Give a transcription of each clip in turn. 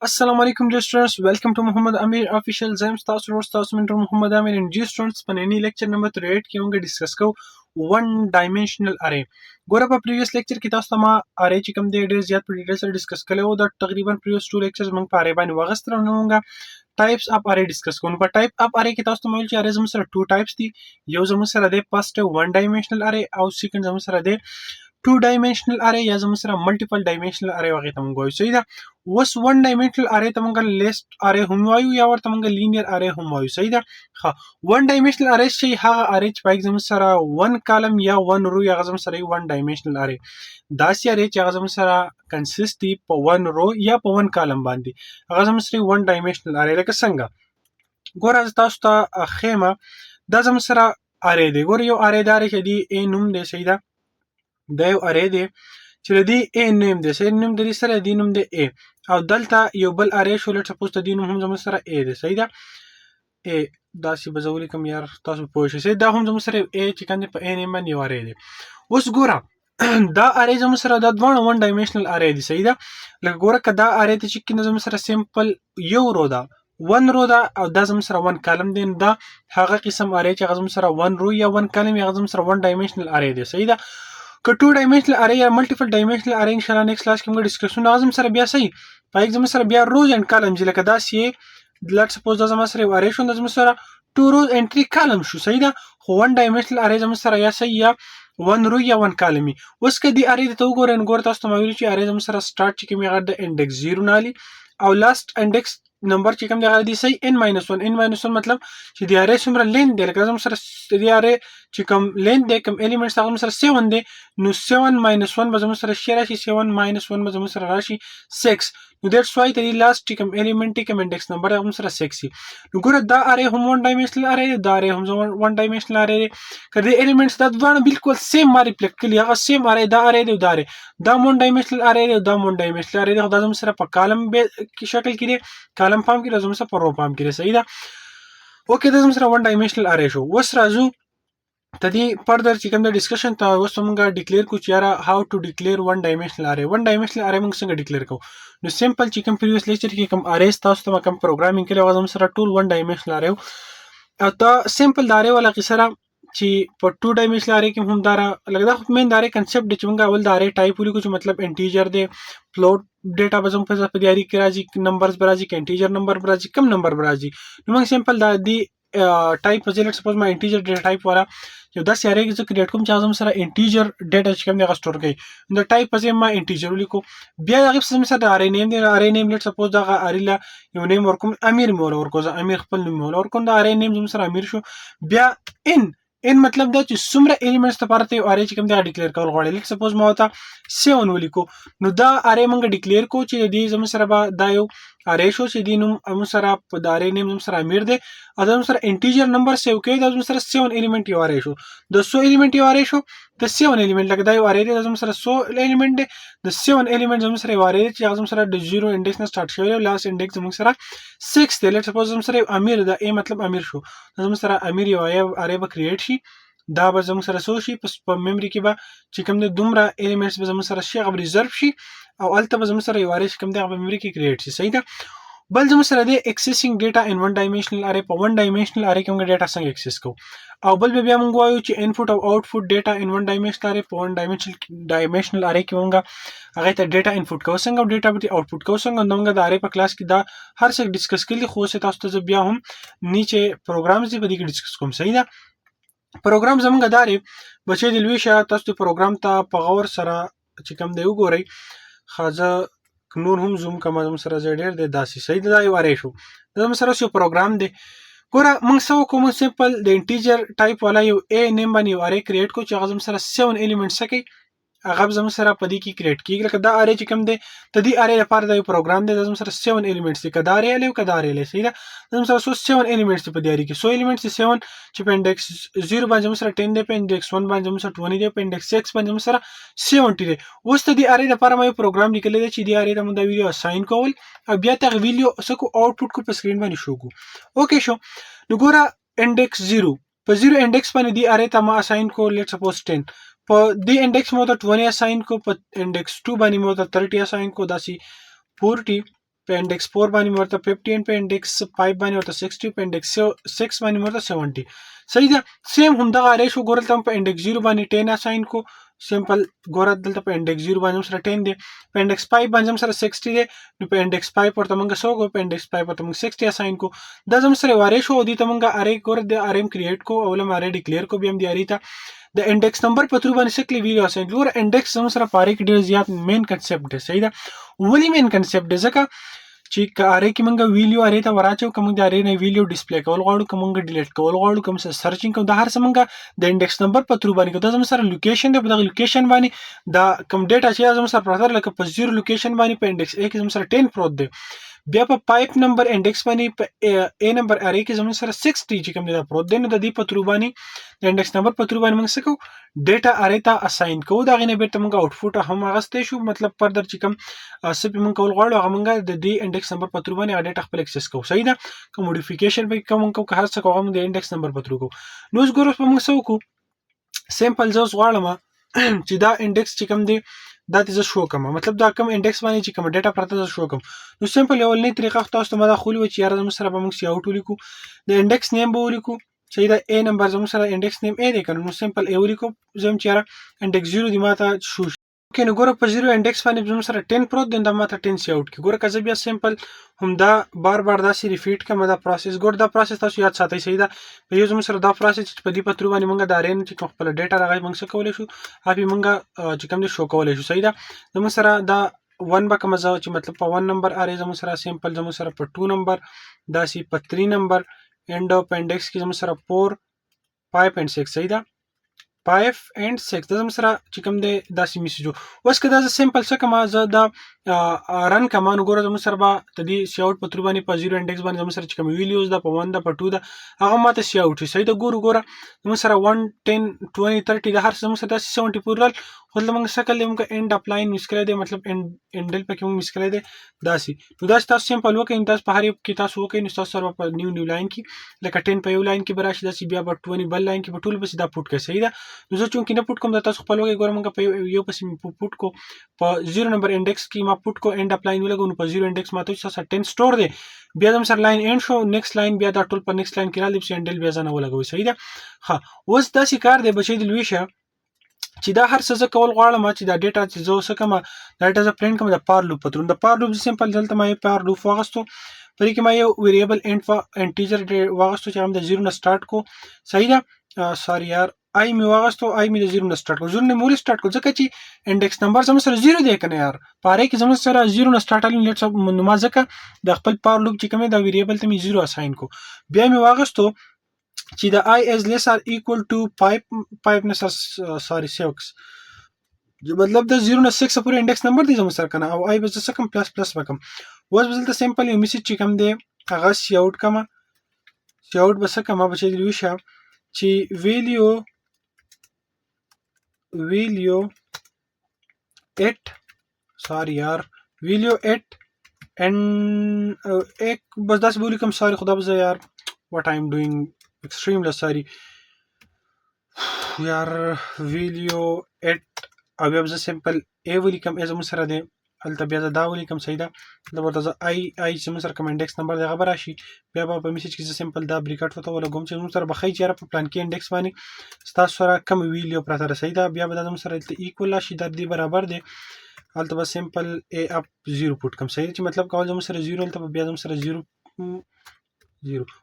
السلام علیکم ډیر سټوډنټس ویلکم ټو محمد امیر افیشل زم تاسو ورور تاسو منټر محمد امیر ان ډیر سټوډنټس په نننی لیکچر نمبر 38 کې موږ ډیسکس کوو ون ډایمنشنل اره ګوره په پریویس لیکچر کې تاسو ته ما اره چې کوم دی ډیر زیات په ډیټیل سره ډیسکس کړی وو د تقریبا پریویس ټو لیکچرز موږ په اره باندې وغستره نو موږ ټایپس اف اره ډیسکس کوو په ټایپ اف اره کې تاسو ته ویل چې اره زموږ سره ټو ټایپس دي یو زموږ سره دی فرست ون ډایمنشنل اره او سیکنډ زموږ سره دی ټو ډایمنشنل اره یا زموږ سره ملټیپل ډایمنشنل اره هغې ته موږ وایو صحیح ده اوس ون ډایمنشنل اره ته موږ لیست اره هم وایو یا ورته موږ لینیر اره هم وایو صحیح ده ښه ون ډایمنشنل اره چې هغه اره چې په زموږ سره ون کالم یا ون رو یا هغه زموږ سره ون ډایمنشنل اره داسې اره چې هغه زموږ سره کنسیست دي په ون رو یا په ون کالم باندې هغه زموږ سره ون ډایمنشنل اره لکه څنګه ګوره زه تاسو ته ښیمه دا زموږ سره اره دی ګوره یو اره دا اره چې دی ا نوم دی صحیح ده دا یو اره دی چې د دې ا نوم دی صحیح نوم د دې سره د نوم دی ا او دلته یو بل اره شو لټ سپوز ته د نوم هم زموږ سره ا دی صحیح ده ا داسې به زه ولیکم یار تاسو پوه شئ صحیح دا هم زموږ سره ا چې کوم دی په ا نیم باندې یو اره دی اوس ګوره دا اره زموږ سره دا دواړه ون ډایمنشنل اره دي صحیح ده لکه ګوره که دا اره ته چې کوم زموږ سره سمپل یو رو ده ون رو ده او دا زموږ سره ون کالم دی دا هغه قسم اره چې هغه زموږ سره ون رو یا ون کالم یا هغه زموږ سره ون ډایمنشنل اره دی صحیح ده که ټو ډایمنشنل اره یا ملټیپل ډایمنشنل اره ان شاء الله نیکست کلاس کې موږ ډسکشن هغه زموږ سره بیا صحیح په زموږ سره بیا روز اینڈ کالمز لکه داسې لټ سپوز دا زموږ سره اره شو دا زموږ سره ټو روز اینڈ 3 کالم شو صحیح ده خو ون ډایمنشنل اره زموږ سره یا صحیح یا ون رو یا ون کالمي اوس که دی اره ته وګورئ نو ګوره تاسو ته ما ویلي چې اره زموږ سره سټارټ چې کوم هغه د انډیکس 0 نه علي او لاست انډیکس نمبر چې کوم دی هغه دی صحیح n - 1 n - 1 مطلب چې د اره څومره لین دی لکه زموږ سره د اره چې کوم لین دی کوم الیمنټس هغه زموږ سره 7 دی نو 7 - 1 به زموږ سره شی راشي 7 - 1 به زموږ سره راشي 6 نو دیټس وای د لاست چې کوم الیمنټ کوم انډیکس نمبر هغه سره 6 شي نو ګوره دا اره هم ون ډایمنشنل اره دا اره هم ون ډایمنشنل اره کړه د الیمنټس دا دوه بالکل سیم ما ریفلیکټ کړي هغه سیم اره دا اره دی دا اره دا ون ډایمنشنل اره دی دا ون ډایمنشنل اره دی دا زموږ سره په کالم کې شکل کې کالم فارم کې زموږ سره په رو فارم کې صحیح ده اوکې دا زموږ سره ون ډایمنشنل اره شو اوس راځو ته دې فردر چې کوم د ډسکشن ته اوس موږ ډیکلیئر کوو چې یاره هاو ټو ډیکلیئر ون ډایمنشنل اره ون ډایمنشنل اره موږ څنګه ډیکلیئر کوو نو سمپل چې کوم پریویس لیکچر کې کوم اره تاسو ته کوم پروګرامینګ کړی و زموږ سره ټول ون ډایمنشنل اره او دا سمپل د اره ولا سره چې په ټو ډایمنشنل اره کې هم دا لکه دا مین د اره کنسپټ چې موږ اول د اره ټایپ ولیکو چې مطلب انټیجر دی فلوټ ډیټا به زموږ په دیاري کې راځي نمبرز به راځي کې انټیجر نمبر به راځي کم نمبر به راځي نو موږ سمپل دا دی ټایپ په ځای سپوز ما انټیجر ډیټا ټایپ والا یو داسې اره کې چې کریټ کوم چې زموږ سره انټیجر ډیټا چې کوم دی هغه سٹور کوي د ټایپ په ځای ما انټیجر ولیکو بیا هغه څه سره د اره نیم دی اره نیم لټ سپوز دا اره لا یو نیم ورکوم امیر مول ورکو امیر خپل نوم مول ورکوم دا اره نیم زموږ سره امیر شو بیا ان مطلب دا چې څومره الیمنټس لپاره ته اره چې کوم دی ډیکلیئر کول غواړي لکه سپوز ما وته 7 ولیکو نو دا اره موږ ډیکلیئر کو چې د دې زموږ سره به دا یو اره شو چې د نوم موږ سره په د اره نیم زموږ سره امیر دی او زموږ سره انټیجر نمبر سیو کوي دا زموږ سره 7 الیمنٹ یو اره شو د 100 الیمنٹ یو اره شو د 7 الیمنٹ لکه دا یو اره دی زموږ سره 100 الیمنٹ دی د 7 الیمنٹ زموږ سره یو اره دی چې زموږ سره د 0 انډیکس نه سٹارټ شوی او لاست انډیکس زموږ سره 6 دی لکه سپوز زموږ سره امیر دا ا مطلب امیر شو زموږ سره امیر یو اره به کریټ شي دا به زموږ سره سو شي په میموري کې به چې کوم د دومره الیمنټس به زموږ سره شي هغه ریزرو شي او الته به زموږ سره یو اره کوم د میموري کې کریټ شي صحیح ده بل زموږ سره د اکسسینګ ډیټا ان ون ډایمنشنل اره په ون ډایمنشنل اره کې موږ ډیټا څنګه اکسس کوو او بل بیا موږ وایو چې انپوټ او آوټپوټ ډیټا ان ون ډایمنشنل اره په ون ډایمنشنل اره کې موږ هغه ته ډیټا انپوټ کوو څنګه او ډیټا به آوټپوټ کوو څنګه موږ د اره په کلاس کې دا هر څه ډیسکس کړي خو څه تاسو ته بیا هم نیچه پروګرامز په دې کې ډیسکس کوم صحیح ده پروګرام زمونږ داري بچي د لوي شه تاسو د پروګرام ته په غور سره چې کوم دی وګورئ خاصه نور هم زوم کوم سره ډیر دی داسې صحیح دا یو اره شو دا سره یو پروګرام دی ګوره موږ سو کوم سمپل د انټیجر ټایپ والا یو ا نیم باندې یو اره کریټ کو چې هغه سره 7 الیمنټس کوي هغه زموږ سره په دې کې کریټ کیږي لکه دا اره چې کوم دی د دې اره لپاره دا یو پروګرام دی زموږ سره 7 الیمنټس دي کدا اره له کدا اره له صحیح ده زموږ سره 7 الیمنټس په دې اره کې 100 الیمنټس 7 چې په انډیکس 0 باندې زموږ سره 10 دی په انډیکس 1 باندې زموږ سره 20 دی په انډیکس 6 باندې زموږ سره 70 دی اوس ته دې اره لپاره مې پروګرام لیکل دی چې دې اره ته موږ دا ویډیو اساین کول او بیا ته ویډیو سکو آوټپوټ کو په سکرین باندې شو کو اوکې شو نو ګوره انډیکس 0 په 0 انډیکس باندې دې اره ته ما اساین کو لیټس سپوز 10 په دې انډیکس مو ته 20 اساین کو په انډیکس 2 باندې مو ته 30 اساین کو داسي 40 په انډیکس 4 باندې ورته 15 په انډیکس 5 باندې ورته 60 په انډیکس 6 باندې ورته 70 صحیح ده. سیم همدغه اره شو ګوره دلته په انډیکس 0 باندې 10 اساین کو سمپل ګوره دلته په انډیکس 0 باندې سره 10 دی په انډیکس 5 باندې سره 60 دی نو په انډیکس 5 ورته موږ سو کو په انډیکس 5 ورته موږ 60 اساین کو دا زم سره واره شو دی ته موږ اره ګوره د اره کریټ کو اولم اره ډیکلیئر کو بیا هم دی اره ته د انډیکس نمبر په تر باندې سکلی ویډیو اساین ګوره انډیکس زم سره پاره کې ډیر زیات مین کنسپټ دی صحیح ده ولی مین کنسپټ دی ځکه چې اره کې موږ ویډیو اره ته وراچو کوم د اره نه ویډیو ډیسپلی کول غواړو کوم موږ ډیلیټ کول غواړو کوم څه سرچینګ کوم د هر څه موږ د انډیکس نمبر په تر باندې کوم د سره لوکیشن دی په دغه لوکیشن باندې دا کوم ډیټا چې زم سره پراته لکه په 0 لوکیشن باندې په انډیکس 1 زم سره 10 پروت دی بیا په 5 نمبر انډیکس باندې په ا نمبر اره کې زموږ سره 60 چې کوم دی دا پروت دی نو د دې په تر باندې د انډیکس نمبر په تر باندې موږ څه کوو ډیټا اره ته اساین کوو دا غنه بیرته موږ آوټپوټ هم اغستې شو مطلب فردر چې کوم سپې موږ کول غواړو هغه موږ د دې انډیکس نمبر په تر باندې ډیټا خپل اکسس کوو صحیح ده کوم موډیفیکیشن به کوم که هر څه کوم د انډیکس نمبر په تر کوو نو اوس ګورو په موږ څه وکړو سمپل زوس غواړم چې دا انډیکس چې کوم دی دا تاسو شو کوم مطلب دا کوم انډیکس باندې چې کوم ډیټا پرته شو کوم نو سمپل یو لنی طریقه تاسو ته مدا خولي و چې یاره زموږ سره به موږ سی اوټ ولیکو د انډیکس نیم به ولیکو چې دا ا نمبر زموږ سره انډیکس نیم ا دی کنه نو سمپل ا ولیکو زم چې یاره انډیکس 0 دی ماته شو اوکې نو ګوره په 0 انډیکس باندې زموږ سره 10 پروت دی دا ماته 10 سی اوټ کی ګوره که بیا سمپل همدا بار دا سی ریپیټ کوم دا پروسس ګور دا پروسس تاسو یاد ساتئ صحیح ده په یو زموږ سره دا پروسس چې په دې پترو باندې موږ دا رین چې خپل ډیټا راغی موږ څه کولای شو هغه موږ چې کوم دي شو کولای شو صحیح ده زموږ سره دا 1 به کوم ځای چې مطلب په 1 نمبر اره زموږ سره سمپل زموږ سره په 2 نمبر دا سی په 3 نمبر اینڈ اف انډیکس کې زموږ سره 4 5 and 6 صحیح ده 5 and 6 دا زم سره چې کوم دی داسې میسج اوس که دا سمپل څه کوم زه دا رن کوم نو ګوره زم سره به تدې سی اوټ په تر باندې په 0 انډیکس باندې زم سره چې کوم ویډیوز دا په 1 دا په 2 دا هغه ماته سی اوټ صحیح ده ګوره زم سره 1 10 20 30 د هر زم سره 70 پورل خو موږ څه کړل موږ اند اپ لاین مشکل دی مطلب انډل پکې موږ مشکل دی داسې نو دا تاسو سمپل وکړئ تاسو په هر یو کې تاسو وکړئ نو تاسو سره په نیو لاین کې لکه 10 په یو لاین کې براشي داسې بیا په 20 بل لاین کې په ټول بس دا پټ کړئ صحیح ده نو زه چون کې نه پټ کوم دا تاسو خپل وګورئ ګورم موږ په یو پسې پټ کو په 0 نمبر انډیکس کې ما پټ کو اند اپ لاین ولګو نو په 0 انډیکس ماته چې 10 سٹور دی بیا زم سره لاین اند شو نیکسټ لاین بیا دا ټول په نیکسټ لاین کې را لې انډل بیا ځنه ولګوي صحیح ده ها اوس دا کار دی بچی د لویشه چې دا هر څه کول غواړم چې دا ډیټا چې زه څه کوم دا ډیټا ز پرینټ کوم د پار لوپ پترون د پار لوپ سمپل دلته ما پار لوپ واغستو پرې کې ما یو ویریبل انټیجر واغستو چې هم د 0 نه سٹارټ کو صحیح ده سوري یار آی می واغستو آی می د 0 نه سٹارټ کو 0 نه مول سٹارټ کو ځکه چې انډیکس نمبر زم سره 0 دی کنه یار پاره کې زم سره 0 نه سٹارټ الین لیټس نو ما ځکه د خپل پار لوپ چې کوم دا ویریبل ته می 0 اساین کو بیا می واغستو چې د i is less or equal to 5 نه سوري 6 مطلب د 0 نه 6 پورې انډیکس نمبر دی زموږ سره کنه او آی به څه کوم پلس پلس وکم اوس به دلته سمپل یو میسج چې کوم دی هغه سی اوټ کما سی اوټ به څه کما بچی دی وشه چې ویلیو 8 سوري یار ویلیو 8 and ایک بس داس بولی کوم سوري خدا بزا یار what I'm doing extremely sorry یار ویلیو 8 او بیا زه سمپل ای ولیکم ای زموږ سره دی هلته بیا دا ولیکم صحیح ده دا ورته زه آی زموږ سره کوم انډیکس نمبر دی هغه به راشي بیا به په میسج کې زه سمپل دا بریکټ ورته ولګوم چې زموږ سره به ښایي چې یاره په پلان کې انډیکس باندې ستاسو سره کوم ویلیو پراته ده صحیح ده بیا به دا زموږ سره هلته ایکول راشي دا دې برابر دی هلته به سمپل ای اپ 0 پټ کوم صحیح ده چې مطلب کول زموږ سره 0 هلته به بیا زموږ سره 0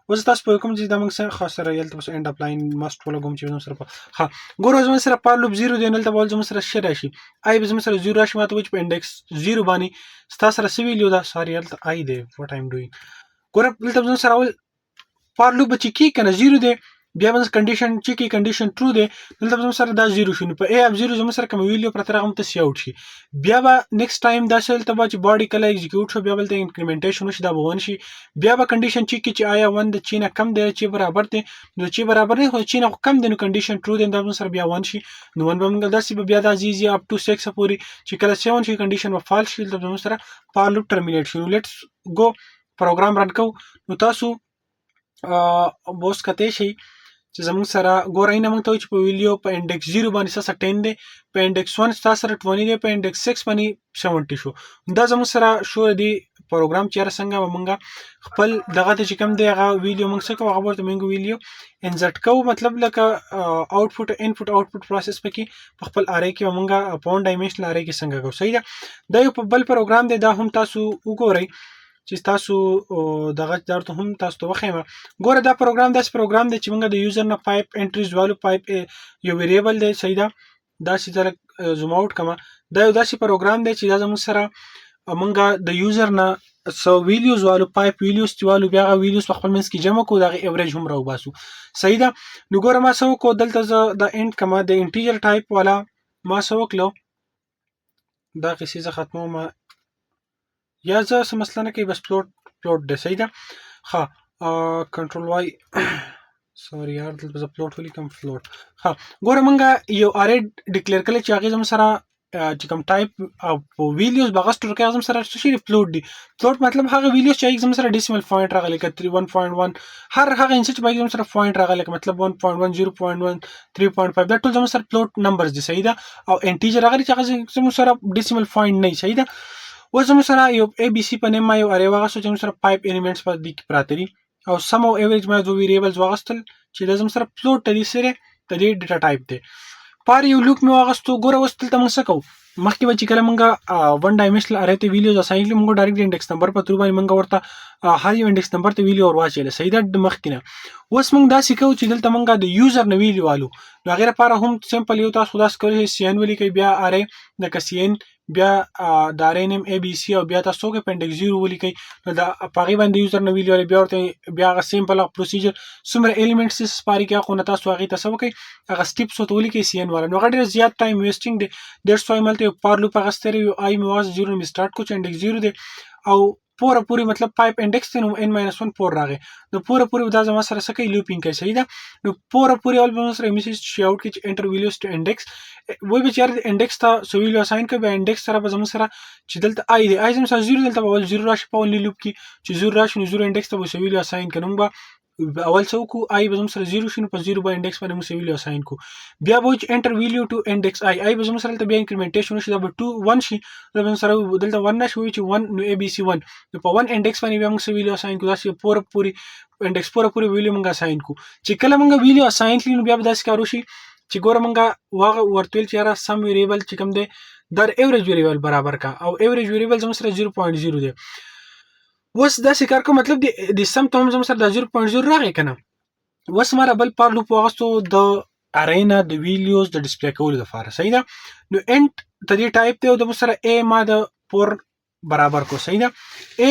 اوس تاسو په کوم چې دا موږ سره خاص سره یلته بس اند اپ لاین ماست ولګوم چې زموږ سره ها ګورو زموږ سره پار لوپ 0 دی نلته بول زموږ سره شي راشي آی به زموږ سره 0 راشي ماته چې په انډیکس 0 باندې ستاسو سره سی ویلیو دا سوري هلته آی دی what I'm doing ګورو دلته زموږ سره اول پار لوپ چې کی کنه 0 دی بیا به کنډیشن چې کی کنډیشن ټرو دی دلته زموږ سره دا 0 شي نو په ای اف 0 زموږ سره کوم ویلیو پرته راغم ته سی اوټ شي بیا به نیکسټ ټایم دا شل ته چې باډي کله ایگزیکیوټ شو بیا بل ته انکریمنټیشن شي دا به 1 شي بیا به کنډیشن چې کی چې آیا 1 د چینه کم دی چې برابر دی نو چې برابر نه خو چینه کم دی نو کنډیشن ټرو دی دا زموږ سره بیا 1 شي نو 1 به موږ داسې بیا د زیزي اپ ټو 6 پورې چې کله 7 شي کنډیشن به فالس شي دا زموږ سره پار لوپ ټرمینیټ شي نو لیټس گو پروګرام رن کو نو تاسو بوس کته شي چې زموږ سره ګورئ نه موږ ته چې په ویلیو په انډیکس 0 باندې سره 10 دی په انډیکس 1 تاسو سره 20 دی په انډیکس 6 باندې 70 شو دا زموږ سره شو دی پروګرام چې څنګه مونږ خپل دغه ته چې کوم دی هغه ویډیو مونږ څه کوو هغه ورته مونږ ویډیو انسرټ کوو مطلب لکه آوټپوټ انپوټ آوټپوټ پروسس پکې په خپل ارې کې مونږ په ون ډایمنشنل ارې کې څنګه کوو. صحیح ده. دا یو بل پروګرام دی دا هم تاسو وګورئ چې تاسو دغه درته هم تاسو ته وښیم. ګوره دا پروګرام داسې پروګرام دی چې موږ د یوزر نه پایپ انټریز والو پایپ یو ویریبل دی. صحیح ده. دا چې زه زوم اوټ کړم دا یو داسې پروګرام دی چې دا زموږ سره موږ د یوزر نه سو ویلیوز والو پایپ ویلیوز چې والو بیا هغه ویلیوز په خپل منځ کې جمع کړو دغه ایوریج هم راوباسو. صحیح ده. نو ګوره ما څه وکړو دلته زه د انټ کما د انټیجر ټایپ والا ما څه وکړو دا قصې زه ختموم یا زه څه مسله نه کوي بس پلوټ دی. صحیح ده. ښه کنټرول وای سوري یار دلته زه پلوټ ولیکم فلوټ. ښه ګوره مونږ یو ارې ډیکلیئر کړی چې هغې زموږ سره چې کوم ټایپ په ویلیوز به هغه سټور کوي هغه زموږ سره څه شي پلوټ دي. پلوټ مطلب هغه ویلیوز چې هغې زموږ سره ډیسیمل پوینټ راغلی لکه 1.1 هر هغه انسټ چې به هغې زموږ سره پوینټ راغلی لکه مطلب 1.1 0.1 3.5 دا ټول زموږ سره پلوټ نمبرز دي. صحیح ده. او انټیجر راغلی چې هغه زموږ سره ډیسیمل پوینټ نه وي. صحیح ده. اوس زموږ سره یو اے بي سی په نیم ما یو ارې واغستو چې زموږ سره پایپ ایلیمنټس په دې کې پراته دي او سم او ایوریج ما دوه ویریبلز واغستل چې دا زموږ سره پلوټ ته دي سره د دې ډیټا ټایپ دی. پار یو لوپ مې واغستو. ګوره اوس دلته موږ څه کوو مخکې به چې کله موږ ون ډایمنشنل ارې ته ویلیوز اساین کړي موږ ډایرکټ انډیکس نمبر په تھرو باندې موږ ورته هر یو انډیکس نمبر ته ویلیو ور واچوله. صحیح ده. مخکې نه اوس موږ داسې کوو چې دلته موږ د یوزر نه ویلیو والو نو هغې لپاره هم سمپل یو تاسو داسې کولی شئ سی ان ولیکئ بیا ارې لکه سی ان بیا د ارې نیم اے بي سی او بیا تاسو وکړئ په انډیکس 0 ولیکئ نو د په هغې باندې یوزر نه ویلیو بیا ورته بیا هغه سمپل پروسیجر څومره ایلیمنټس یې سپاري کړي خو نه تاسو هغې ته څه وکړئ هغه سټیپس ورته ولیکئ سی ان والا نو هغه ډېر زیات ټایم ویسټینګ دی. دیټس وای ملته یو پار لوپ اخیستی دی یو آی مې واغست 0 مې سټارټ کړو چې انډیکس 0 دی او پوره پوری مطلب پایپ انډیکس دی نو n - 1 پور راغی نو پوره پوری دا زما سره څه کوي لوپینګ کوي. صحیح ده. نو پوره پوری اول به سره میسج شي اوټ کې انټر ویلیوز ټو انډیکس وای به چیرې انډیکس ته سو ویلیو اساین کوي به انډیکس سره به زموږ سره چې دلته آی دی آی زموږ سره 0 دلته به اول 0 راشي په اول لوپ کې چې 0 راشي نو 0 انډیکس ته به سو ویلیو اساین کوي به اول څه وکړو آی به زموږ سره 0 شي نو په 0 به انډیکس باندې موږ ویلیو اساین کوو بیا به چې انټر ویلیو ټو انډیکس آی به زموږ سره دلته بیا انکریمنټیشن وشي دا به 2 1 شي دا به سره دلته 1 نشي وي چې 1 نو اے بي سی 1 نو په 1 انډیکس باندې بیا موږ ویلیو اساین کوو داسې پوره پوری انډیکس پوره پوری ویلیو موږ اساین کوو چې کله موږ ویلیو اساین کړو نو بیا به داسې کار وشي چې ګوره موږ واغه ورته ویل چې یاره سم ویریبل چې کوم دی در ایوریج ویریبل برابر کا او ایوریج ویریبل زموږ سره 0.0 دی. اوس داسې کار کوم مطلب د سم ته هم زموږ سره د 0.0 راغی که نه. اوس ما بل پار لوپ واغستو د ارې نه د ویلیوز د ډسپلی کولو لپاره. صحیح ده. نو انټ ته دې ټایپ دی او د سره ا ما د پور برابر کو. صحیح ده. ا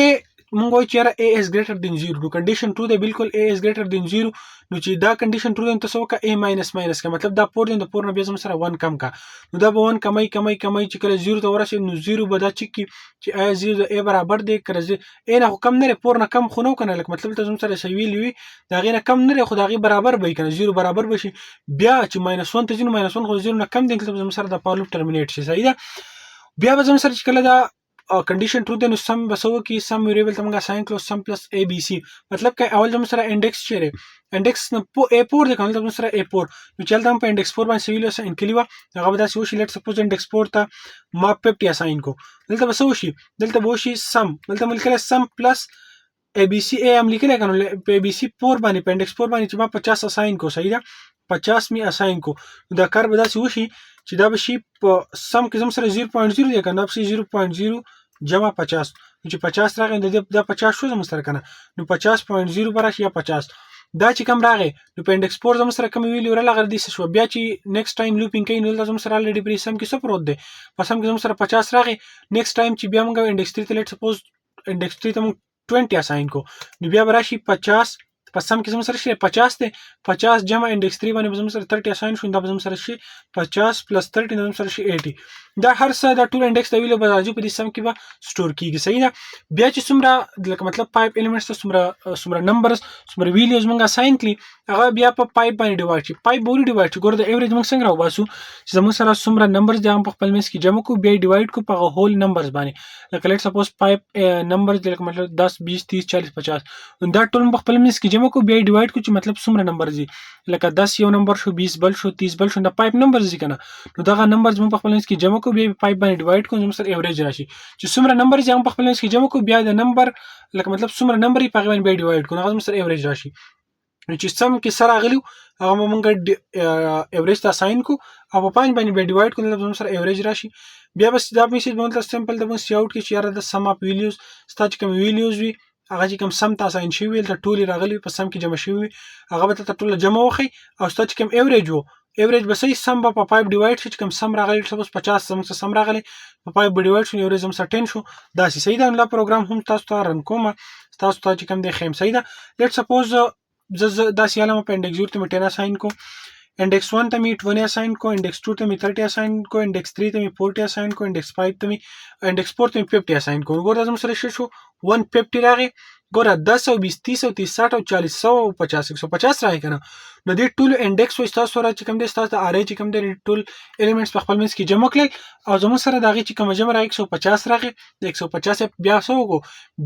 مونږ وایو چې یاره ا از ګریټر دین 0 نو کنډیشن ټرو دی بالکل ا از ګریټر دین 0 نو چې دا کنډیشن ټرو دی نو تاسو وکړه ا ماینس ماینس کا مطلب دا پور دی د پور نه بیا زموږ سره 1 کم کا نو دا به 1 کمای چې کله 0 ته ورسېد نو 0 به دا چک کی چې آیا 0 د ا برابر دی که ا نه خو کم نه پور نه کم خو نو کنه لکه مطلب ته زموږ سره شی ویلی دا غي نه کم نه خو دا غي برابر به کنه 0 برابر بشي بیا چې -1 ته ځینو -1 خو 0 نه کم دی مطلب زموږ سره د پار لوپ ټرمینیټ شي. صحیح ده. بیا به زموږ سره چې کله دا کنډیشن ټرو دی نو سم بسو کی سم ویریبل ته موږ اساین کړو سم پلس اے بی سی مطلب که اول زموږ سره انډیکس چیرې انډیکس نه اے پور دی کنه زموږ سره اے پور نو چې دلته په انډیکس 4 باندې ویلیو اساین کړي و هغه به داسې وشي لیټ سپوز انډیکس 4 ته ما 50 اساین کو دلته به څه وشي دلته به وشي سم دلته مې لیکلی سم پلس اے بی سی اے هم لیکلی کنه په اے بی سی 4 باندې په انډیکس 4 باندې چې ما 50 اساین کو. صحیح ده. 50 می اساین کو دا کار به داسې وشي چې دا به شي په سم کې زموږ سره 0.0 دی کنه په 0.0 جمع 50 چې 50 راغی د 50 شو زموږ سره کنه نو 50.0 براشي یا 50 دا چې کم راغی نو په انډیکس 4 زموږ سره کوم ویلیو راغلی دی شو بیا چې نیکسټ ټایم لوپینګ کوي نو زموږ سره الریډي په سم کې څه پروت دی په سم کې زموږ سره 50 راغی نیکسټ ټایم چې بیا موږ انډیکس 3 ته لیټ سپوز انډیکس 3 ته موږ 20 اساین کو نو بیا براشي 50 په سم کې زموږ سره شي 50 دی 50 جمع انډیکس 3 باندې زموږ سره 30 اساین شو دا زموږ سره شي 50 + 30 زموږ سره شي 80 دا هر څه دا ټول انډیکس د ویلیو به راځي په دې سم کې به سٹور کیږي. صحیح ده. بیا چې څومره لکه مطلب پایپ ایلیمنټس ته څومره نمبرز څومره ویلیوز موږ اساین کړي هغه بیا په پایپ باندې ډیوایډ شي پایپ باندې ډیوایډ شي ګوره د ایوریج موږ څنګه راوباسو چې زموږ سره څومره نمبرز دي هم په خپل منځ کې جمع کو بیا ډیوایډ کو په هول نمبرز باندې لکه لیټ سپوز پایپ نمبرز لکه مطلب 10 20 30 40 50 دا ټول په خپل منځ کې جمع کو بیا ډیوایډ کو چې مطلب څومره نمبر ځي لکه 10 یو نمبر شو 20 بل شو 30 بل شو دا 5 نمبر ځي کنه نو دغه نمبر زموږ په خپل منځ کې جمع کو بیا 5 باندې ډیوایډ کو زموږ سره ایوریج راشي چې څومره نمبر ځي هغه په خپل منځ کې جمع کو بیا د نمبر لکه مطلب څومره نمبر یې په هغه باندې بیا ډیوایډ کو نو هغه زموږ سره ایوریج راشي نو چې سم کې سره راغلی هغه مونږ ایوریج ته اساین کو او په 5 باندې بیا ډیوایډ کو نو زموږ سره ایوریج راشي بیا بس دا میسج به مطلب سمپل د سی اوټ کې چې یاره د سم اپ ویلیوز ستا چې کوم ویلیوز وي هغه چې کوم سم ته اساین شوي ته ټول راغلي په سم کې جمع شوي هغه به ته ټول جمع وخی او ستا چې کوم ایوریج وو ایوریج به صحیح سم به په 5 ډیوایډ شي چې کوم سم راغلی سپوز 50 زموږ سم راغلی په 5 ډیوایډ شو ایوریج زموږ 10 شو داسې صحیح ده نو پروګرام هم تاسو ته رن کوم تاسو ته چې کوم دی خیم صحیح ده لیټ سپوز داسې حاله په انډیکس 0 ته مې 10 اساین کو इंडेक्स 1 ته می 20 اساین کو इंडेक्स 2 ته می 30 اساین کو इंडेक्स 3 ته می 40 اساین کو इंडेक्स 5 ته می इंडेक्स 4 ته می 50 اساین کو ګور لازم سره شو 150 راغی ګور 10 او 20 30 او 30 60 او 40 150 150 راغی کنه نو دې ټول इंडेक्स و تاسو سره چې کوم دي تاسو اره چې کوم دي ټول الیمنټس په خپل منځ کې جمع کړل او زموږ سره دغه چې کوم جمع راغی 150 راغی 150 بیا سو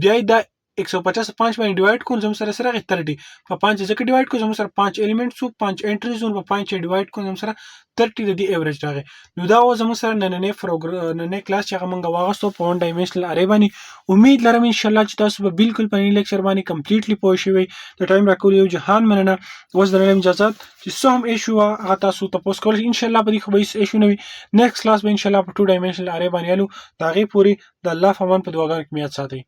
بیا د 150 5 باندې ډیوایډ کوم زموږ سره راغی 30 په 5 ځکه ډیوایډ کوم زموږ سره 5 الیمنټس او 5 انټریز او په 5 ډیوایډ کوم زموږ سره 30 د دې ایوریج راغی نو دا و زموږ سره نننې پروګرام نننې کلاس چې موږ واغستو په ون ډایمنشنل اره باندې امید لرم ان شاء الله چې تاسو به بالکل په دې لیکچر باندې کمپلیټلی پوه شئ د ټایم راکول یو جهان مننه اوس درنه اجازه چې سم ایشو هغه تاسو تاسو کول ان شاء الله په دې خو به ایشو نوي نیکسټ کلاس به ان شاء الله په 2 ډایمنشنل اره باندې الو دا غي پوری د الله فمان په دعاګانو کې میاد ساتي